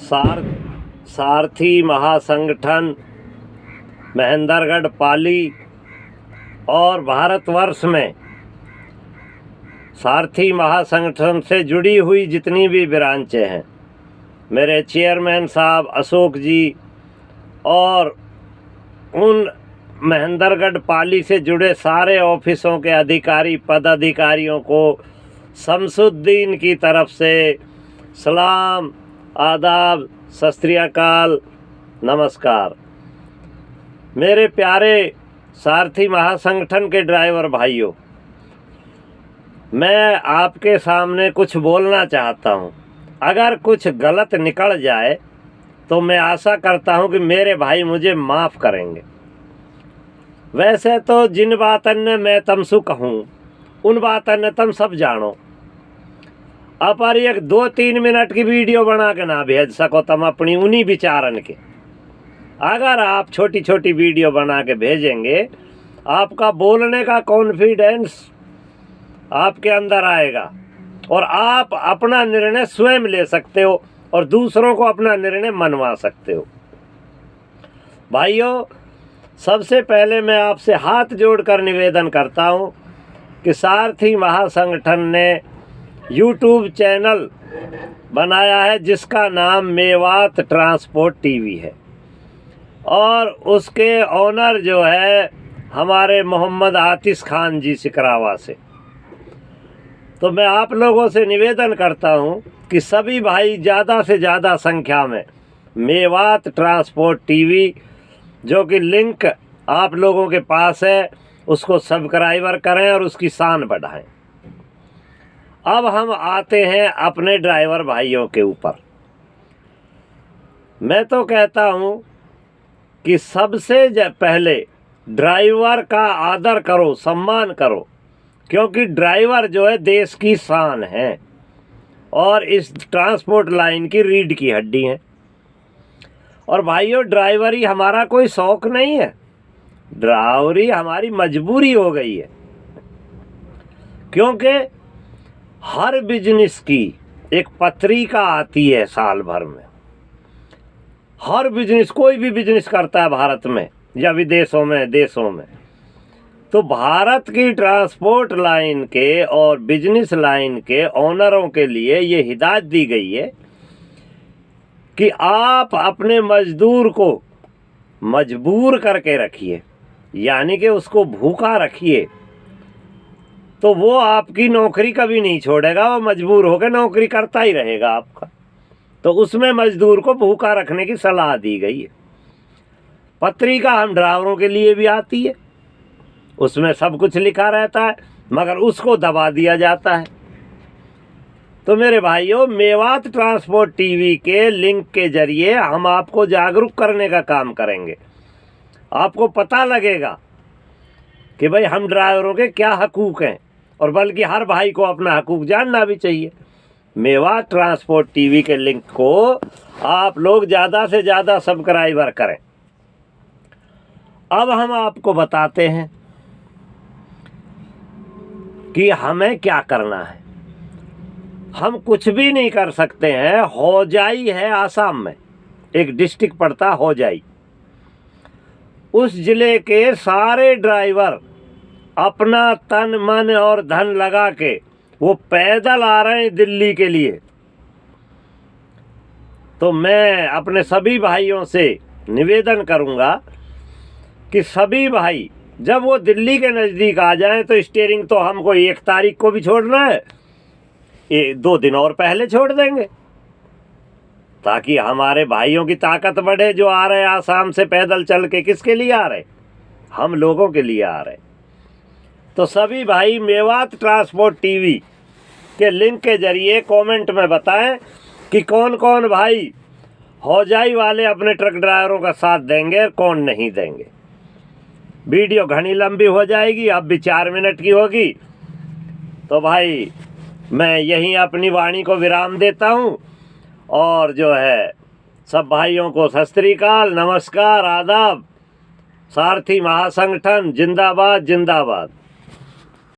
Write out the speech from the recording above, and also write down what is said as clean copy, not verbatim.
सार सारथी महासंगठन महेंद्रगढ़ पाली और भारतवर्ष में सारथी महासंगठन से जुड़ी हुई जितनी भी ब्रांचें हैं, मेरे चेयरमैन साहब अशोक जी और उन महेंद्रगढ़ पाली से जुड़े सारे ऑफिसों के अधिकारी पदाधिकारियों को शमसुद्दीन की तरफ से सलाम, आदाब, सत श्री अकाल, नमस्कार। मेरे प्यारे सारथी महासंगठन के ड्राइवर भाइयों, मैं आपके सामने कुछ बोलना चाहता हूँ। अगर कुछ गलत निकल जाए तो मैं आशा करता हूँ कि मेरे भाई मुझे माफ़ करेंगे। वैसे तो जिन बातन ने मैं तमसु कहूँ उन बातन ने तुम सब जानो। अपर एक 2-3 मिनट की वीडियो बना के ना भेज सको तुम अपनी उन्हीं विचारन के। अगर आप छोटी छोटी वीडियो बना के भेजेंगे, आपका बोलने का कॉन्फिडेंस आपके अंदर आएगा और आप अपना निर्णय स्वयं ले सकते हो और दूसरों को अपना निर्णय मनवा सकते हो। भाइयों, सबसे पहले मैं आपसे हाथ जोड़कर निवेदन करता हूं कि सारथी महासंगठन ने यूट्यूब चैनल बनाया है जिसका नाम मेवात ट्रांसपोर्ट टीवी है और उसके ऑनर जो है हमारे मोहम्मद आतिश खान जी सिकरावा से। तो मैं आप लोगों से निवेदन करता हूं कि सभी भाई ज़्यादा से ज़्यादा संख्या में मेवात ट्रांसपोर्ट टीवी, जो कि लिंक आप लोगों के पास है, उसको सब्सक्राइबर करें और उसकी शान बढ़ाएं। अब हम आते हैं अपने ड्राइवर भाइयों के ऊपर। मैं तो कहता हूं कि सबसे पहले ड्राइवर का आदर करो, सम्मान करो, क्योंकि ड्राइवर जो है देश की शान है और इस ट्रांसपोर्ट लाइन की रीढ़ की हड्डी है। और भाइयों, ड्राइवरी हमारा कोई शौक नहीं है, ड्राइवरी हमारी मजबूरी हो गई है, क्योंकि हर बिजनेस की एक पत्रिका आती है साल भर में। हर बिजनेस, कोई भी बिजनेस करता है भारत में या विदेशों में, देशों में, तो भारत की ट्रांसपोर्ट लाइन के और बिजनेस लाइन के ओनरों के लिए ये हिदायत दी गई है कि आप अपने मजदूर को मजबूर करके रखिए, यानी कि उसको भूखा रखिए, तो वो आपकी नौकरी कभी नहीं छोड़ेगा, वो मजबूर होकर नौकरी करता ही रहेगा आपका। तो उसमें मजदूर को भूखा रखने की सलाह दी गई है। पत्रिका हम ड्राइवरों के लिए भी आती है, उसमें सब कुछ लिखा रहता है, मगर उसको दबा दिया जाता है। तो मेरे भाइयों, मेवात ट्रांसपोर्ट टीवी के लिंक के जरिए हम आपको जागरूक करने का काम करेंगे। आपको पता लगेगा कि भाई हम ड्राइवरों के क्या हकूक़ हैं, और बल्कि हर भाई को अपना हकूक़ जानना भी चाहिए। मेवात ट्रांसपोर्ट टीवी के लिंक को आप लोग ज़्यादा से ज़्यादा सब्सक्राइबर करें। अब हम आपको बताते हैं कि हमें क्या करना है। हम कुछ भी नहीं कर सकते हैं। होजाई है आसाम में, एक डिस्ट्रिक्ट पड़ता होजाई। उस जिले के सारे ड्राइवर अपना तन मन और धन लगा के वो पैदल आ रहे हैं दिल्ली के लिए। तो मैं अपने सभी भाइयों से निवेदन करूंगा कि सभी भाई जब वो दिल्ली के नज़दीक आ जाएं तो स्टीयरिंग तो हमको 1 तारीख को भी छोड़ना है, 2 दिन और पहले छोड़ देंगे, ताकि हमारे भाइयों की ताकत बढ़े जो आ रहे हैं आसाम से पैदल चल के। किसके लिए आ रहे? हम लोगों के लिए आ रहे। तो सभी भाई मेवात ट्रांसपोर्ट टीवी के लिंक के जरिए कमेंट में बताएं कि कौन कौन भाई होजाई वाले अपने ट्रक ड्राइवरों का साथ देंगे और कौन नहीं देंगे। वीडियो घनी लंबी हो जाएगी, अब भी 4 मिनट की होगी। तो भाई मैं यहीं अपनी वाणी को विराम देता हूं और जो है सब भाइयों को सत श्री अकाल, नमस्कार, आदाब। सारथी महासंगठन जिंदाबाद जिंदाबाद।